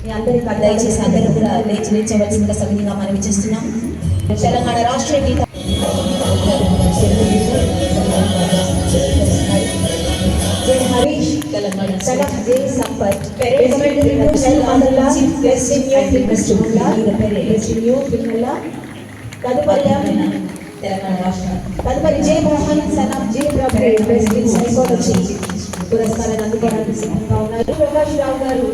దయచేసి అందరూ కూడా లేచి నిల్చవలసిందిగా సవినీగా మనవి చేస్తున్నాం. తెలంగాణ రాష్ట్రీయ గీత హరీష్ తెలంగాణ సంపత్ తెలంగాణ రాష్ట్ర తదుపరి Jaya Mohan son of Jaya Prabhu psychology పురస్కారాన్ని అందుకోవడానికి సిద్ధంగా ఉన్నారు. ప్రకాష్ రావు గారు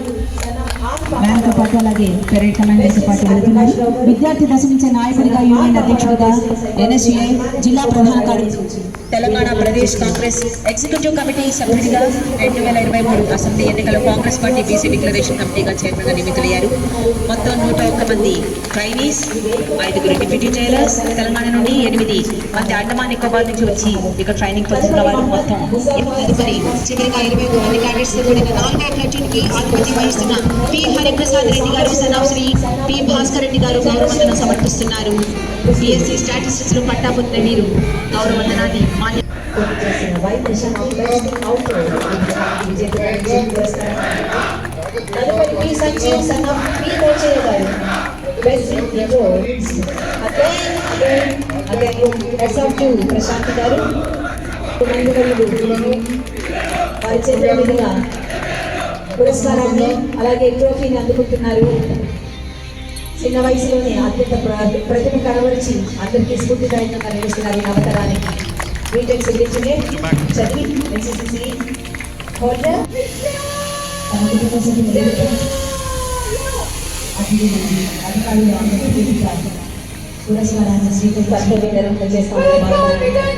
బ్యాంకు పాటు అలాగే పెరేడ్ కమాండర్తో పాటు వెళ్తున్నారు. విద్యార్థి దశ నుంచి నాయకుడిగా యూనియన్ అధ్యక్షుడిగా ఎన్ఎస్యుఐ జిల్లా ప్రధాన కార్యదర్శి తెలంగాణ ప్రదేశ్ కాంగ్రెస్ ఎగ్జిక్యూటివ్ కమిటీ సభ్యుడిగా 2023 అసెంబ్లీ ఎన్నికల కాంగ్రెస్ పార్టీ బీసీ డిక్లరేషన్ కమిటీగా చైర్మన్గా నియమితులయ్యారు. మొత్తం 101 మంది ట్రైనీస్, 5 డిప్యూటీ జైలర్స్, తెలంగాణ నుండి 8 మంది అండమాన్ నికోబార్ నుంచి వచ్చి ఇక్కడ ట్రైనింగ్ పొందుతున్న వారు మొత్తం తదుపరి చివరిగా 23 మంది క్యాడెట్స్ తో కూడిన 4వ ప్లాటూన్ కి ఆధిపత్యం వహిస్తున్న పి హరిప్రసాద్ రెడ్డి గారు, సన్ శ్రీ పి భాస్కర్ రెడ్డి గారు గౌరవవందనం సమర్పిస్తున్నారు. పిఎస్సి స్టాటిస్టిక్స్ లో పట్టా పొందిన వీరు గౌరవవందనాన్ని ప్రశాంత్ గారు వారి చేతుల మీదుగా పురస్కారాన్ని అలాగే ట్రోఫీని అందుకుంటున్నారు. చిన్న వయసులోనే అత్యంత ప్రతిభ కనబరిచి అందరికీ స్ఫూర్తిదాయకంగా నిలుస్తున్నారు ఈ నవతరానికి. బీటెక్ సర్టిఫికేట్ చదివి ఎన్సిసిసి హోల్డర్ తమ కుటుంబ సభ్యులు అధికారులు అందరికీ పురస్కారాన్ని స్వీకరించి నిర్వహణ చేస్తామని